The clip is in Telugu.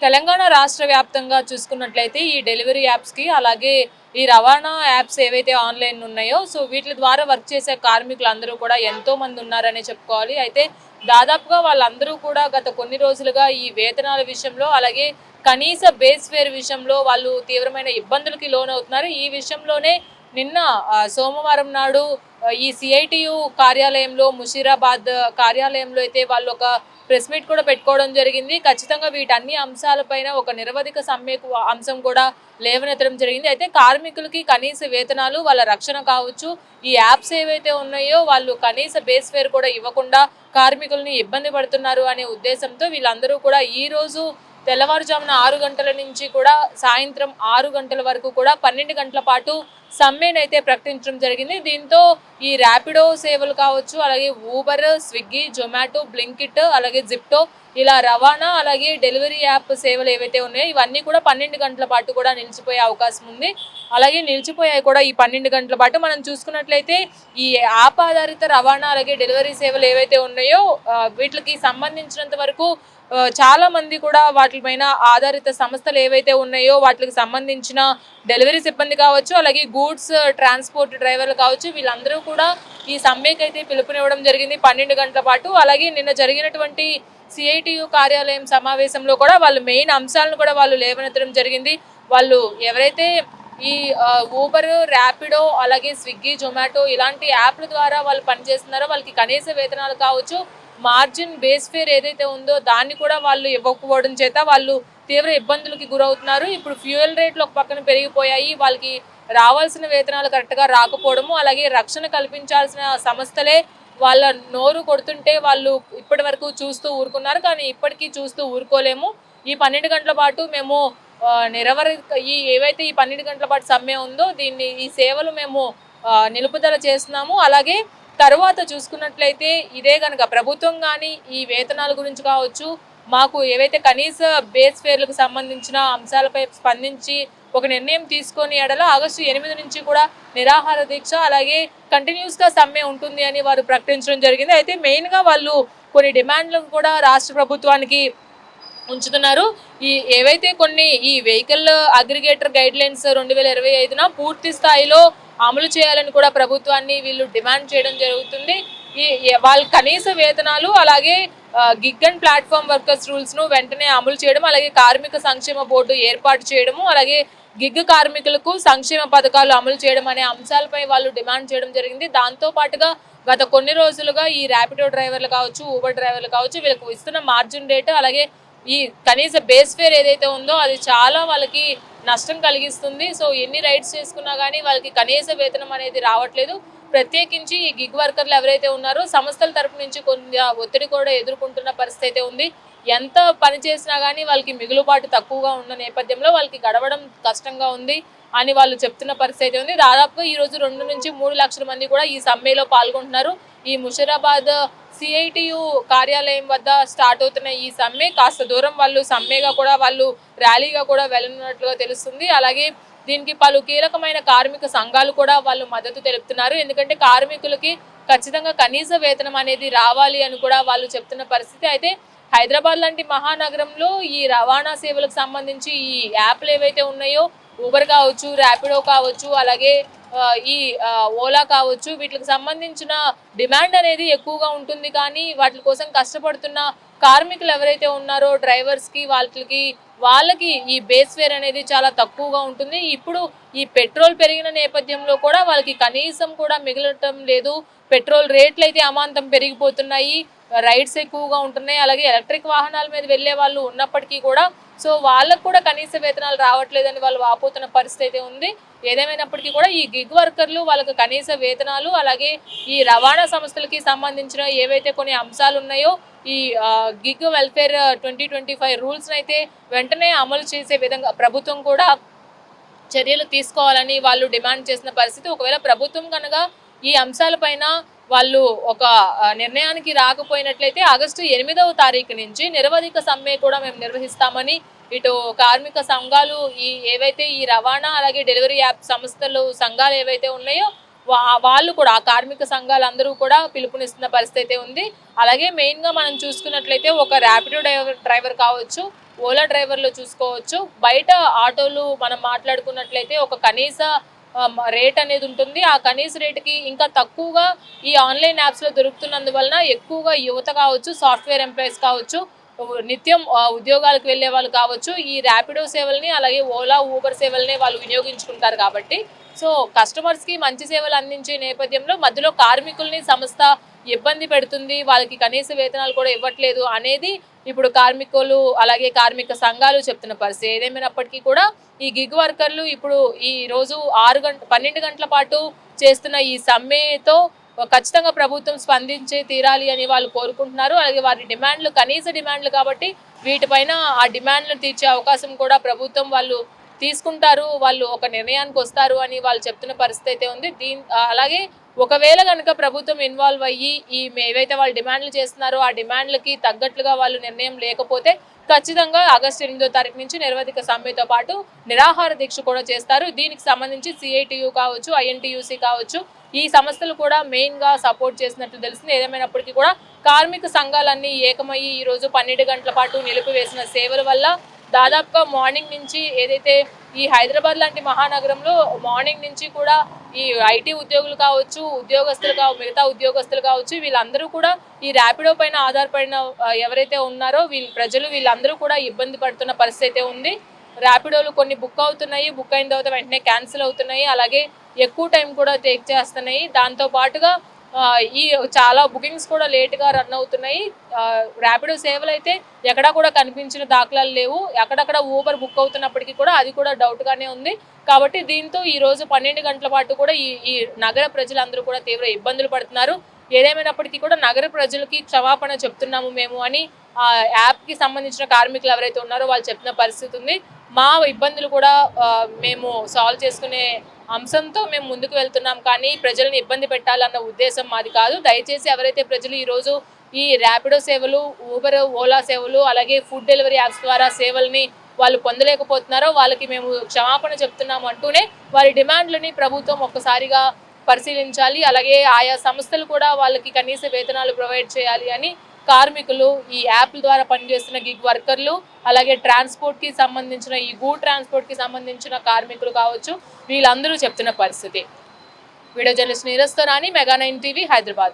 తెలంగాణ రాష్ట్ర వ్యాప్తంగా చూసుకున్నట్లయితే ఈ డెలివరీ యాప్స్‌కి అలాగే ఈ రవాణా యాప్స్ ఏవైతే ఆన్‌లైన్ ఉన్నాయో వీటి ద్వారా వర్క్ చేసే కార్మికులందరూ కూడా ఎంతో మంది ఉన్నారనే చెప్పుకోవాలి. అయితే దాదాపుగా వాళ్ళందరూ కూడా గత కొన్ని రోజులుగా ఈ వేతనాల విషయంలో అలాగే కనీస బేస్ ఫేర్ విషయంలో వాళ్ళు తీవ్రమైన ఇబ్బందులకి లోనవుతున్నారు. ఈ విషయంలోనే నిన్న సోమవారం నాడు ఈ సిఐటియు కార్యాలయంలో ముషీరాబాద్ కార్యాలయంలో అయితే వాళ్ళు ఒక ప్రెస్ మీట్ కూడా పెట్టుకోవడం జరిగింది. ఖచ్చితంగా వీటన్ని అంశాలపైన ఒక నిరవధిక సమ్మెకు అంశం కూడా లేవనెత్తడం జరిగింది. అయితే కార్మికులకి కనీస వేతనాలు, వాళ్ళ రక్షణ కావచ్చు, ఈ యాప్స్ ఏవైతే ఉన్నాయో వాళ్ళు కనీస బేస్ ఫేర్ కూడా ఇవ్వకుండా కార్మికుల్ని ఇబ్బంది పడుతున్నారు అనే ఉద్దేశంతో వీళ్ళందరూ కూడా ఈరోజు తెల్లవారుజామున 6 గంటల నుంచి కూడా సాయంత్రం 6 గంటల వరకు కూడా 12 గంటల పాటు సమ్మెనైతే ప్రకటించడం జరిగింది. దీంతో ఈ ర్యాపిడో సేవలు కావచ్చు, అలాగే ఊబర్, స్విగ్గీ, జొమాటో, బ్లింకిట్, అలాగే జిప్టో ఇలా రవాణా అలాగే డెలివరీ యాప్ సేవలు ఏవైతే ఉన్నాయో ఇవన్నీ కూడా 12 గంటల పాటు కూడా నిలిచిపోయే అవకాశం ఉంది. అలాగే నిలిచిపోయాయి కూడా ఈ 12 గంటల పాటు. మనం చూసుకున్నట్లయితే ఈ యాప్ ఆధారిత రవాణా అలాగే డెలివరీ సేవలు ఏవైతే ఉన్నాయో వీటికి సంబంధించినంత వరకు చాలా మంది కూడా వాటిపైన ఆధారిత సంస్థలు ఏవైతే ఉన్నాయో వాటికి సంబంధించిన డెలివరీ సిబ్బంది కావచ్చు, అలాగే గూడ్స్ ట్రాన్స్పోర్ట్ డ్రైవర్లు కావచ్చు, వీళ్ళందరూ కూడా ఈ సమ్మెకి అయితే పిలుపునివ్వడం జరిగింది 12 గంటల పాటు. అలాగే నిన్న జరిగినటువంటి సిఐటియు కార్యాలయం సమావేశంలో కూడా వాళ్ళు మెయిన్ అంశాలను కూడా వాళ్ళు లేవనెత్తడం జరిగింది. వాళ్ళు ఎవరైతే ఈ ఊబర్, ర్యాపిడో అలాగే స్విగ్గీ, జొమాటో ఇలాంటి యాప్ల ద్వారా వాళ్ళు పనిచేస్తున్నారో వాళ్ళకి కనీస వేతనాలు కావచ్చు, మార్జిన్ బేస్ ఫేర్ ఏదైతే ఉందో దాన్ని కూడా వాళ్ళు ఇవ్వకపోవడం చేత వాళ్ళు తీవ్ర ఇబ్బందులకి గురవుతున్నారు. ఇప్పుడు ఫ్యూయల్ రేట్లు ఒక పక్కన పెరిగిపోయాయి. వాళ్ళకి రావాల్సిన వేతనాలు కరెక్ట్గా రాకపోవడము, అలాగే రక్షణ కల్పించాల్సిన సంస్థలే వాళ్ళ నోరు కొడుతుంటే వాళ్ళు ఇప్పటి వరకు చూస్తూ ఊరుకున్నారు. కానీ ఇప్పటికీ చూస్తూ ఊరుకోలేము. ఈ 12 గంటల పాటు మేము ఏవైతే ఈ 12 గంటల పాటు సమ్మె ఉందో ఈ సేవలు మేము నిలుపుదల చేస్తున్నాము. అలాగే తరువాత చూసుకున్నట్లయితే ఇదే కనుక ప్రభుత్వం కానీ ఈ వేతనాల గురించి కావచ్చు, మాకు ఏవైతే కనీస బేస్ ఫేర్లకు సంబంధించిన అంశాలపై స్పందించి ఒక నిర్ణయం తీసుకొని ఎడల ఆగస్టు 8 నుంచి కూడా నిరాహార దీక్ష అలాగే కంటిన్యూస్గా సమ్మె ఉంటుంది అని వారు ప్రకటించడం జరిగింది. అయితే మెయిన్గా వాళ్ళు కొన్ని డిమాండ్లను కూడా రాష్ట్ర ప్రభుత్వానికి ఉంచుతున్నారు. ఏవైతే ఈ వెహికల్ అగ్రిగేటర్ గైడ్లైన్స్ 2025న పూర్తి స్థాయిలో అమలు చేయాలని కూడా ప్రభుత్వాన్ని వీళ్ళు డిమాండ్ చేయడం జరుగుతుంది. వాళ్ళ కనీస వేతనాలు అలాగే గిగ్ అండ్ ప్లాట్ఫామ్ వర్కర్స్ రూల్స్ను వెంటనే అమలు చేయడం, అలాగే కార్మిక సంక్షేమ బోర్డు ఏర్పాటు చేయడము, అలాగే గిగ్ కార్మికులకు సంక్షేమ పథకాలు అమలు చేయడం అనే అంశాలపై వాళ్ళు డిమాండ్ చేయడం జరిగింది. దాంతో పాటుగా గత కొన్ని రోజులుగా ఈ ర్యాపిడో డ్రైవర్లు కావచ్చు, ఊబర్ డ్రైవర్లు కావచ్చు, వీళ్ళకు ఇస్తున్న మార్జిన్ రేటు అలాగే ఈ కనీస బేస్ ఫేర్ ఏదైతే ఉందో అది చాలా వాళ్ళకి నష్టం కలిగిస్తుంది. ఎన్ని రైడ్స్ చేసుకున్నా కానీ వాళ్ళకి కనీస వేతనం అనేది రావట్లేదు. ప్రత్యేకించి ఈ గిగ్ వర్కర్లు ఎవరైతే ఉన్నారో సంస్థల తరపు నుంచి కొంత ఒత్తిడి కూడా ఎదుర్కొంటున్న పరిస్థితి అయితే ఉంది. ఎంత పని చేసినా కానీ వాళ్ళకి మిగులుబాటు తక్కువగా ఉన్న నేపథ్యంలో వాళ్ళకి గడవడం కష్టంగా ఉంది అని వాళ్ళు చెప్తున్న పరిస్థితి ఉంది. దాదాపుగా ఈరోజు 2 నుంచి 3 లక్షల మంది కూడా ఈ సమ్మెలో పాల్గొంటున్నారు. ఈ ముషీరాబాద్ సిఐటియు కార్యాలయం వద్ద స్టార్ట్ అవుతున్న ఈ సమ్మె కాస్త దూరం వాళ్ళు సమ్మెగా కూడా వాళ్ళు ర్యాలీగా కూడా వెళ్ళనున్నట్లుగా తెలుస్తుంది. అలాగే దీనికి పలు కీలకమైన కార్మిక సంఘాలు కూడా వాళ్ళు మద్దతు తెలుపుతున్నారు. ఎందుకంటే కార్మికులకి ఖచ్చితంగా కనీస వేతనం అనేది రావాలి అని కూడా వాళ్ళు చెప్తున్న పరిస్థితి. అయితే హైదరాబాద్ లాంటి మహానగరంలో ఈ రవాణా సేవలకు సంబంధించి ఈ యాప్లు ఏవైతే ఉన్నాయో ఊబర్ కావచ్చు, ర్యాపిడో కావచ్చు, అలాగే ఈ ఓలా కావచ్చు, వీటికి సంబంధించిన డిమాండ్ అనేది ఎక్కువగా ఉంటుంది. కానీ వాటి కోసం కష్టపడుతున్న కార్మికులు ఎవరైతే ఉన్నారో డ్రైవర్స్కి వాళ్ళకి ఈ బేస్ ఫేర్ అనేది చాలా తక్కువగా ఉంటుంది. ఇప్పుడు ఈ పెట్రోల్ పెరిగిన నేపథ్యంలో కూడా వాళ్ళకి కనీసం కూడా మిగలటం లేదు. పెట్రోల్ రేట్లు అయితే అమాంతం పెరిగిపోతున్నాయి, రైడ్స్ ఎక్కువగా ఉంటున్నాయి. అలాగే ఎలక్ట్రిక్ వాహనాల మీద వెళ్ళే వాళ్ళు ఉన్నప్పటికీ కూడా వాళ్ళకు కూడా కనీస వేతనాలు రావట్లేదని వాళ్ళు వాపోతున్న పరిస్థితి అయితే ఉంది. ఏదేమైనప్పటికీ కూడా ఈ గిగ్ వర్కర్లు వాళ్ళకు కనీస వేతనాలు అలాగే ఈ రవాణా సంస్థలకి సంబంధించిన ఏవైతే కొన్ని అంశాలు ఉన్నాయో ఈ గిగ్ వెల్ఫేర్ 2025 రూల్స్ని అయితే వెంటనే అమలు చేసే విధంగా ప్రభుత్వం కూడా చర్యలు తీసుకోవాలని వాళ్ళు డిమాండ్ చేసిన పరిస్థితి. ఒకవేళ ప్రభుత్వం కనుక ఈ అంశాలపైన వాళ్ళు ఒక నిర్ణయానికి రాకపోయినట్లయితే ఆగస్టు 8వ తారీఖు నుంచి నిరవధిక సమ్మె కూడా మేము నిర్వహిస్తామని ఇటు కార్మిక సంఘాలు ఏవైతే ఈ రవాణా అలాగే డెలివరీ యాప్ సంఘాలు ఏవైతే ఉన్నాయో వాళ్ళు కూడా ఆ కార్మిక సంఘాలందరూ కూడా పిలుపునిస్తున్న పరిస్థితి అయితే ఉంది. అలాగే మెయిన్గా మనం చూసుకున్నట్లయితే ఒక ర్యాపిడో డ్రైవర్ కావచ్చు, ఓలా డ్రైవర్లు చూసుకోవచ్చు. బయట ఆటోలు మనం మాట్లాడుకున్నట్లయితే ఒక కనీస రేట్ అనేది ఉంటుంది. ఆ కనీస రేటుకి ఇంకా తక్కువగా ఈ ఆన్లైన్ యాప్స్లో దొరుకుతున్నందువలన ఎక్కువగా యువత కావచ్చు, సాఫ్ట్వేర్ ఎంప్లాయీస్ కావచ్చు, నిత్యం ఉద్యోగాలకు వెళ్ళే వాళ్ళు కావచ్చు, ఈ ర్యాపిడో సేవల్ని అలాగే ఓలా ఊబర్ సేవల్ని వాళ్ళు వినియోగించుకుంటారు కాబట్టి సో కస్టమర్స్కి మంచి సేవలు అందించే నేపథ్యంలో మధ్యలో కార్మికుల్ని సంస్థ ఇబ్బంది పెడుతుంది, వాళ్ళకి కనీస వేతనాలు కూడా ఇవ్వట్లేదు అనేది ఇప్పుడు కార్మికులు అలాగే కార్మిక సంఘాలు చెప్తున్న పరిస్థితి. ఏదేమైనప్పటికీ కూడా ఈ గిగ్ వర్కర్లు ఇప్పుడు ఈ రోజు 12 గంటల పాటు చేస్తున్న ఈ సమ్మెతో ఖచ్చితంగా ప్రభుత్వం స్పందించే తీరాలి అని వాళ్ళు కోరుకుంటున్నారు. అలాగే వారి డిమాండ్లు కనీస డిమాండ్లు కాబట్టి వీటిపైన ఆ డిమాండ్లను తీర్చే అవకాశం కూడా ప్రభుత్వం వాళ్ళు తీసుకుంటారు, వాళ్ళు ఒక నిర్ణయానికి వస్తారు అని వాళ్ళు చెప్తున్న పరిస్థితి అయితే ఉంది. అలాగే ఒకవేళ కనుక ప్రభుత్వం ఇన్వాల్వ్ అయ్యి ఈ ఏవైతే వాళ్ళు డిమాండ్లు చేస్తున్నారో ఆ డిమాండ్లకి తగ్గట్లుగా వాళ్ళు నిర్ణయం లేకపోతే ఖచ్చితంగా ఆగస్టు 8వ తారీఖు నుంచి నిరవధిక సమ్మెతో పాటు నిరాహార దీక్ష కూడా చేస్తారు. దీనికి సంబంధించి సిఐటియు కావచ్చు, ఐఎన్టీయూసీ కావచ్చు, ఈ సంస్థలు కూడా మెయిన్గా సపోర్ట్ చేసినట్లు తెలిసింది. ఏదేమైనప్పటికీ కూడా కార్మిక సంఘాలన్నీ ఏకమయ్యి ఈరోజు 12 గంటల పాటు నిలిపివేసిన సేవల వల్ల దాదాపుగా మార్నింగ్ నుంచి ఏదైతే ఈ హైదరాబాద్ లాంటి మహానగరంలో మార్నింగ్ నుంచి కూడా ఈ ఐటీ ఉద్యోగులు కావచ్చు, మిగతా ఉద్యోగస్తులు కావచ్చు, వీళ్ళందరూ కూడా ఈ ర్యాపిడో పైన ఆధారపడిన ఎవరైతే ఉన్నారో వీళ్ళందరూ కూడా ఇబ్బంది పడుతున్న పరిస్థితి అయితే ఉంది. ర్యాపిడోలు కొన్ని బుక్ అవుతున్నాయి, బుక్ అయిన తర్వాత వెంటనే క్యాన్సిల్ అవుతున్నాయి, అలాగే ఎక్కువ టైం కూడా టేక్ చేస్తున్నాయి. దాంతో పాటుగా ఈ చాలా బుకింగ్స్ కూడా లేట్గా రన్ అవుతున్నాయి. ర్యాపిడో సేవలు అయితే ఎక్కడా కూడా కనిపించిన దాఖలాలు లేవు. అక్కడక్కడ ఊబర్ బుక్ అవుతున్నప్పటికీ కూడా అది కూడా డౌట్గానే ఉంది. కాబట్టి దీంతో ఈరోజు 12 గంటల పాటు కూడా ఈ నగర ప్రజలందరూ కూడా తీవ్ర ఇబ్బందులు పడుతున్నారు. ఏదేమైనప్పటికీ కూడా నగర ప్రజలకి క్షమాపణ చెప్తున్నాము మేము అని ఆ యాప్కి సంబంధించిన కార్మికులు ఎవరైతే ఉన్నారో వాళ్ళు చెప్పిన పరిస్థితి ఉంది. మా ఇబ్బందులు కూడా మేము సాల్వ్ చేసుకునే అంశంతో మేము ముందుకు వెళ్తున్నాం, కానీ ప్రజల్ని ఇబ్బంది పెట్టాలన్న ఉద్దేశం మాది కాదు. దయచేసి ఎవరైతే ప్రజలు ఈరోజు ఈ ర్యాపిడో సేవలు, ఊబర్, ఓలా సేవలు అలాగే ఫుడ్ డెలివరీ యాప్స్ ద్వారా సేవల్ని వాళ్ళు పొందలేకపోతున్నారో వాళ్ళకి మేము క్షమాపణ చెప్తున్నాము అంటూనే వారి డిమాండ్లని ప్రభుత్వం ఒక్కసారిగా పరిశీలించాలి, అలాగే ఆయా సంస్థలు కూడా వాళ్ళకి కనీస వేతనాలు ప్రొవైడ్ చేయాలి అని కార్మికులు, ఈ యాప్ల ద్వారా పనిచేస్తున్న గిగ్ వర్కర్లు, అలాగే ట్రాన్స్పోర్ట్కి సంబంధించిన ఈ ట్రాన్స్పోర్ట్కి సంబంధించిన కార్మికులు కావచ్చు, వీళ్ళందరూ చెప్తున్న పరిస్థితి. వీడియో జర్నలిస్ట్ నీరజ్తో రాణి, మెగా 9 టీవీ, హైదరాబాద్.